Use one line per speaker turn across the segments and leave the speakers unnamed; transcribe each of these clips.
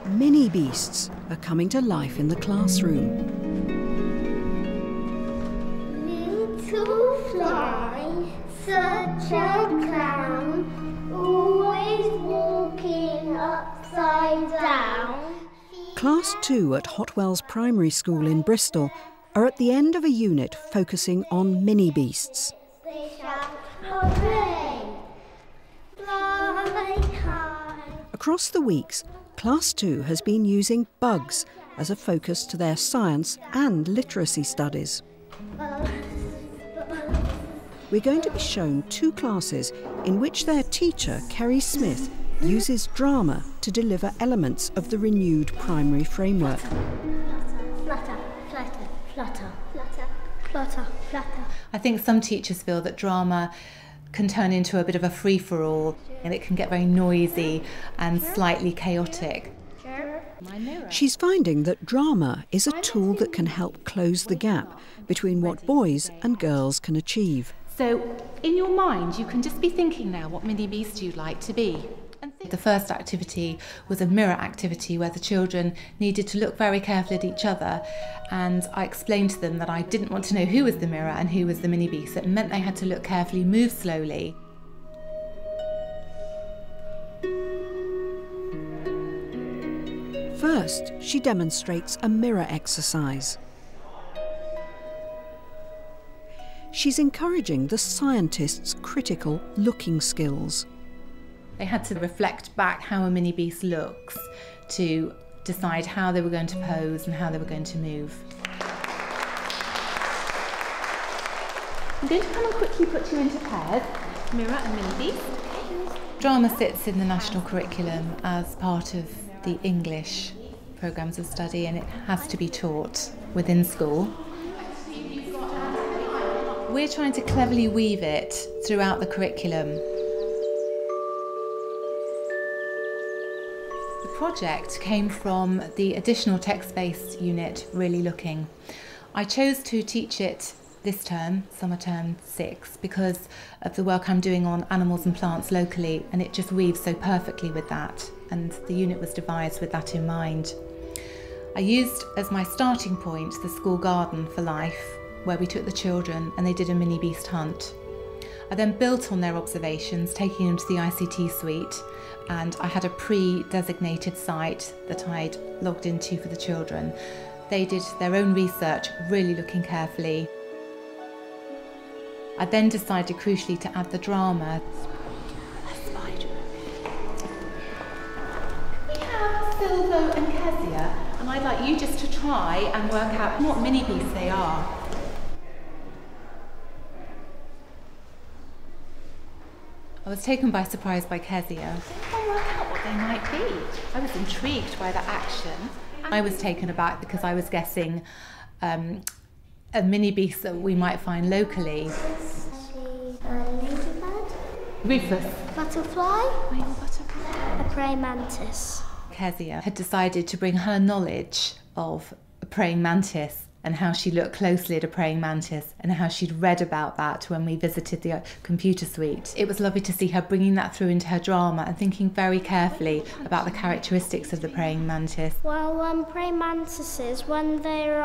Mini beasts are coming to life in the classroom.
Little fly, such a clown, always walking upside down.
Class 2 at Hotwells Primary School in Bristol are at the end of a unit focusing on mini beasts.
They shout, hooray! Fly high.
Across the weeks, Class 2 has been using bugs as a focus to their science and literacy studies. We're going to be shown 2 classes in which their teacher, Kerry Smith, uses drama to deliver elements of the renewed primary framework.
Flutter, flutter, flutter, flutter, flutter, flutter.
I think some teachers feel that drama can turn into a bit of a free-for-all and it can get very noisy and slightly chaotic.
She's finding that drama is a tool that can help close the gap between what boys and girls can achieve.
So in your mind you can just be thinking now what mini beast you'd like to be. The first activity was a mirror activity where the children needed to look very carefully at each other, and I explained to them that I didn't want to know who was the mirror and who was the mini beast. It meant they had to look carefully, move slowly.
First, she demonstrates a mirror exercise. She's encouraging the scientists' critical looking skills.
They had to reflect back how a mini beast looks to decide how they were going to pose and how they were going to move. I'm going to come and quickly put you into pairs, mirror and mini beast. Drama sits in the national curriculum as part of the English programmes of study, and it has to be taught within school. We're trying to cleverly weave it throughout the curriculum. The project came from the additional text-based unit, Really Looking. I chose to teach it this term, summer term 6, because of the work I'm doing on animals and plants locally, and it just weaves so perfectly with that, and the unit was devised with that in mind. I used as my starting point the school garden for life, where we took the children and they did a mini beast hunt. I then built on their observations, taking them to the ICT suite, and I had a pre-designated site that I'd logged into for the children. They did their own research, really looking carefully. I then decided crucially to add the drama. A spider. We have Silvo and Kezia, and I'd like you just to try and work out what mini beasts they are. I was taken by surprise by Kezia. I can't work out what they might be. I was intrigued by the action. I was taken aback because I was guessing a mini beast that we might find locally.
A ladybird.
Rufus.
Butterfly.
Whale butterfly.
A praying mantis.
Kezia had decided to bring her knowledge of a praying mantis and how she looked closely at a praying mantis and how she'd read about that when we visited the computer suite. It was lovely to see her bringing that through into her drama and thinking very carefully about the characteristics of the praying mantis.
Well, praying mantises, when they're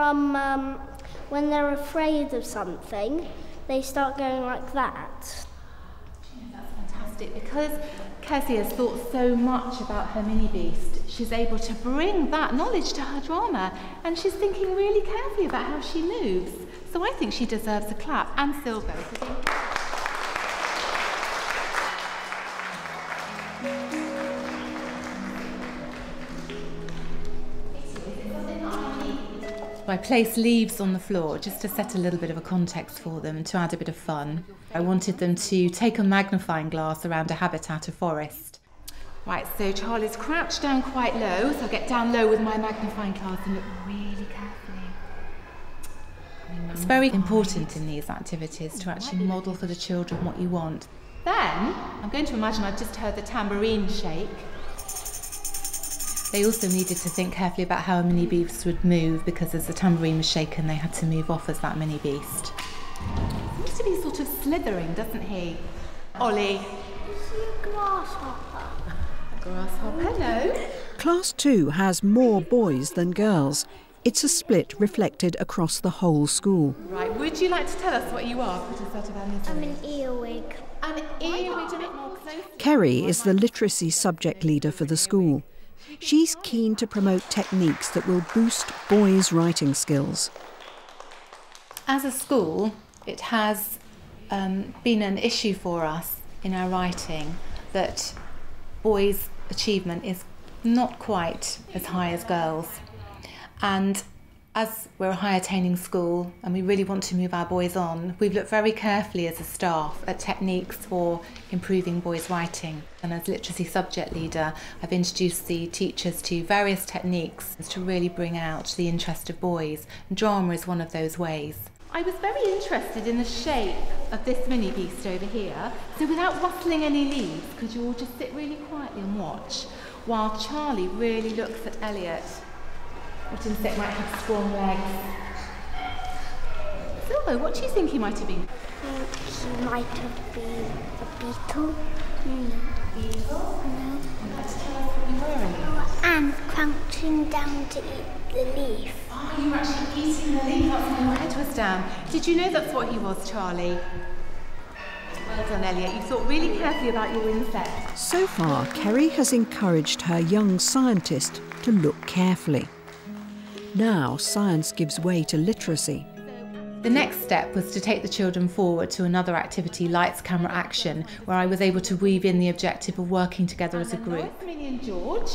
afraid of something, they start going like that.
That's fantastic, because Kezia has thought so much about her mini beast. She's able to bring that knowledge to her drama, and she's thinking really carefully about how she moves. So I think she deserves a clap, and Silvo. I placed leaves on the floor just to set a little bit of a context for them and to add a bit of fun. I wanted them to take a magnifying glass around a habitat, a forest. Right, so Charlie's crouched down quite low, so I'll get down low with my magnifying glass and look really carefully. It's very important in these activities to actually model for the children what you want. Then, I'm going to imagine I've just heard the tambourine shake. They also needed to think carefully about how a mini beast would move, because as the tambourine was shaken, they had to move off as that mini beast. He seems to be sort of slithering, doesn't he? Ollie.
Is he a grasshopper?
Grasshopper, no.
Class 2 has more boys than girls. It's a split reflected across the whole school.
Right, would you like to tell us what you are? Put us out of our misery.
I'm an earwig.
An earwig, a bit more closely.
Kerry is the literacy subject leader for the school. She's keen to promote techniques that will boost boys' writing skills.
As a school, it has been an issue for us in our writing that boys' achievement is not quite as high as girls. And as we're a high attaining school and we really want to move our boys on, we've looked very carefully as a staff at techniques for improving boys' writing. And as literacy subject leader, I've introduced the teachers to various techniques to really bring out the interest of boys. And drama is one of those ways. I was very interested in the shape of this mini beast over here. So without rustling any leaves, could you all just sit really quietly and watch while Charlie really looks at Elliot? What insect might have strong legs? Silvo, what do you think he might have been?
He might have been a beetle.
Beetle? No. Let's tell us what you were, Elliot.
And crouching down to eat the leaf.
Oh, you were actually eating the leaf. That's why your head was down. Did you know that's what he was, Charlie? Well done, Elliot. You thought really carefully about your insect.
So far, Kerry has encouraged her young scientist to look carefully. Now, science gives way to literacy.
The next step was to take the children forward to another activity, lights, camera, action, where I was able to weave in the objective of working together as a group. Minnie and George,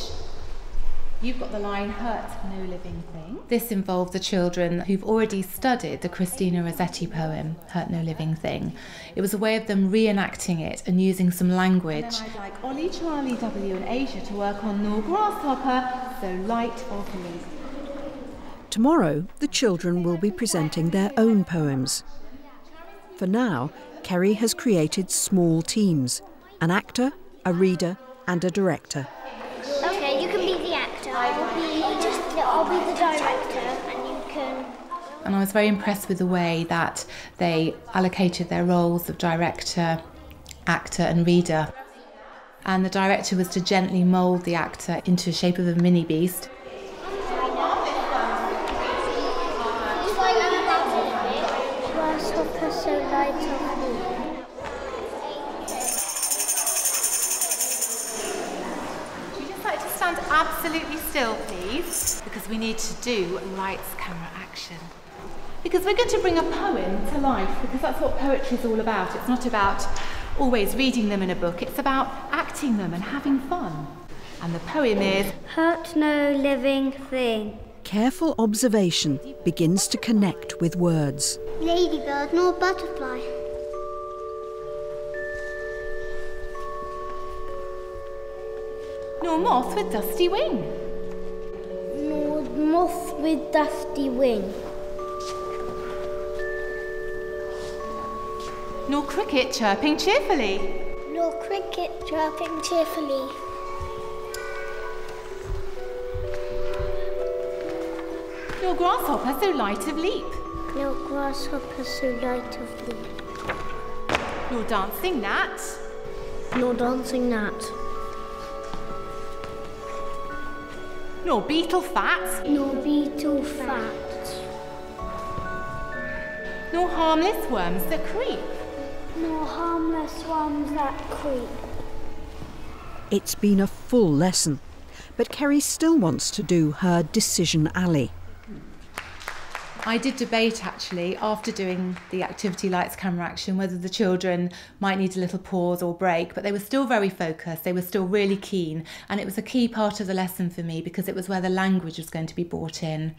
you've got the line, hurt no living thing. This involved the children who've already studied the Christina Rossetti poem, Hurt No Living Thing. It was a way of them reenacting it and using some language. And then I'd like Ollie, Charlie, W and Asia to work on No Grasshopper, so light of leaf.
Tomorrow, the children will be presenting their own poems. For now, Kerry has created small teams, an actor, a reader and a director.
Okay, you can be the actor. I'll be the director and you can...
And I was very impressed with the way that they allocated their roles of director, actor and reader. And the director was to gently mould the actor into the shape of a mini beast.
Grasshopper so light of leaf.
Would you just like to stand absolutely still, please? Because we need to do lights, camera, action. Because we're going to bring a poem to life, because that's what poetry is all about. It's not about always reading them in a book, it's about acting them and having fun. And the poem is
Hurt no living thing.
Careful observation begins to connect with words.
Ladybird nor butterfly.
nor moth with dusty wing.
Nor moth with dusty wing.
Nor cricket chirping cheerfully.
Nor cricket chirping cheerfully.
Nor grasshopper so light of leap.
Nor grasshopper so light of leap.
Nor dancing gnat.
Nor dancing gnat.
Nor beetle fat.
Nor beetle fat.
Nor harmless worms that creep.
Nor harmless worms that creep.
It's been a full lesson, but Kerry still wants to do her Decision Alley.
I did debate actually after doing the activity lights camera action whether the children might need a little pause or break, but they were still very focused, they were still really keen, and it was a key part of the lesson for me because it was where the language was going to be brought in.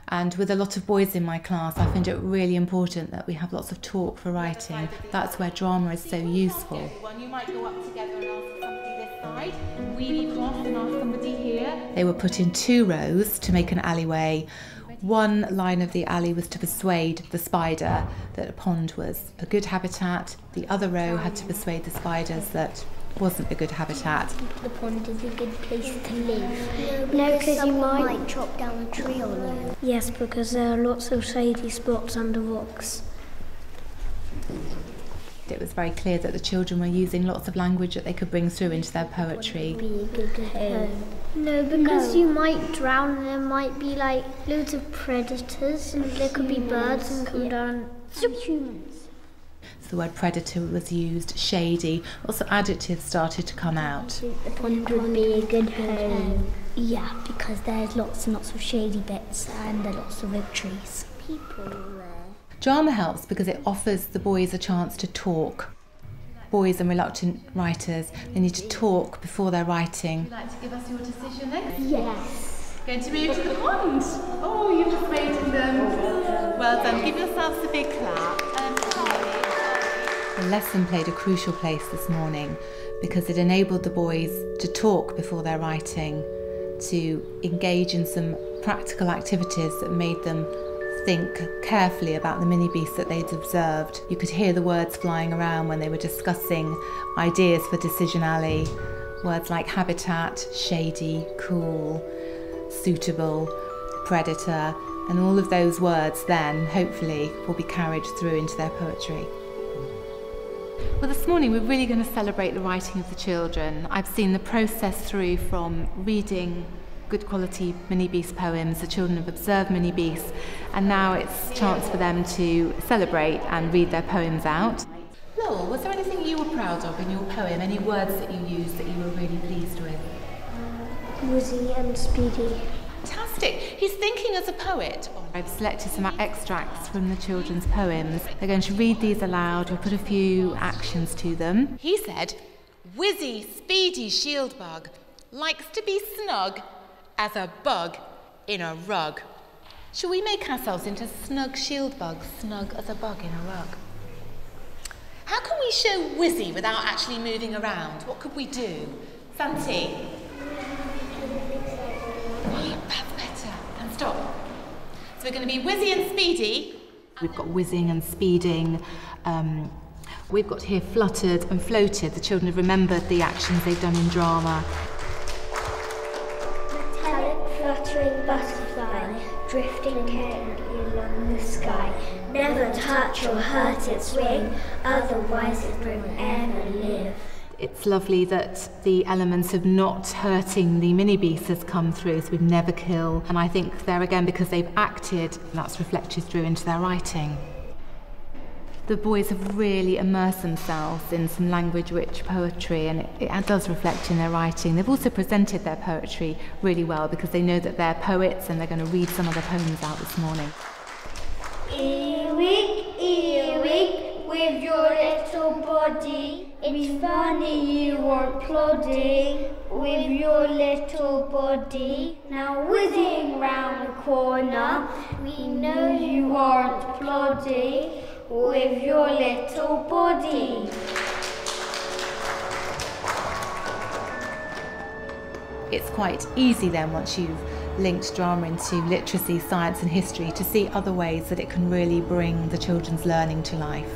And with a lot of boys in my class, I find it really important that we have lots of talk for writing. That's where drama is so useful. One, you might go up together and ask somebody this side, weave across and ask somebody here. They were put in 2 rows to make an alleyway. One line of the alley was to persuade the spider that a pond was a good habitat. The other row had to persuade the spiders that wasn't a good habitat.
The pond is a good place to live. No, because you might chop down a tree on you. Yes, because there are lots of shady spots under rocks.
It was very clear that the children were using lots of language that they could bring through into their poetry.
No, because you might drown and there might be like loads of predators and there could be birds and come down. Humans.
So the word predator was used, shady, lots of adjectives started to come out.
The pond would be a good home. Yeah, because there's lots and lots of shady bits and there are lots of oak trees. People there.
Drama helps because it offers the boys a chance to talk. Boys and reluctant writers, they need to talk before they're writing. Would you like to give us your decision next?
Yes.
Going to move to the pond. Oh, you've just rated them. Well done. Give yourselves a big clap. The lesson played a crucial place this morning because it enabled the boys to talk before they're writing, to engage in some practical activities that made them think carefully about the mini beasts that they'd observed. You could hear the words flying around when they were discussing ideas for Decision Alley. Words like habitat, shady, cool, suitable, predator, and all of those words then, hopefully, will be carried through into their poetry. Well, this morning we're really going to celebrate the writing of the children. I've seen the process through from reading good quality mini beast poems. The children have observed mini beasts, and now it's a chance for them to celebrate and read their poems out. Lowell, was there anything you were proud of in your poem? Any words that you used that you were really pleased with?
Wizzy and Speedy.
Fantastic. He's thinking as a poet. I've selected some extracts from the children's poems. They're going to read these aloud. We'll put a few actions to them. He said, "Wizzy, speedy shield bug likes to be snug as a bug in a rug." Shall we make ourselves into snug shield bugs, snug as a bug in a rug? How can we show Wizzy without actually moving around? What could we do? Santi? That's better. And stop. So we're going to be Wizzy and Speedy. We've got whizzing and speeding. We've got here fluttered and floated. The children have remembered the actions they've done in drama.
Metallic fluttering butterfly, drifting carefully along the sky. Never touch or hurt its wing, otherwise it won't ever live.
It's lovely that the elements of not hurting the mini beasts has come through, so we'd never kill. And I think there again, because they've acted, that's reflected through into their writing. The boys have really immersed themselves in some language-rich poetry, and it does reflect in their writing. They've also presented their poetry really well because they know that they're poets and they're going to read some of their poems out this morning.
Earwig, earwig, with your little body. It's funny you aren't plodding with your little body. Now whizzing round the corner, we know you aren't plodding with your little body.
It's quite easy then, once you've linked drama into literacy, science and history, to see other ways that it can really bring the children's learning to life.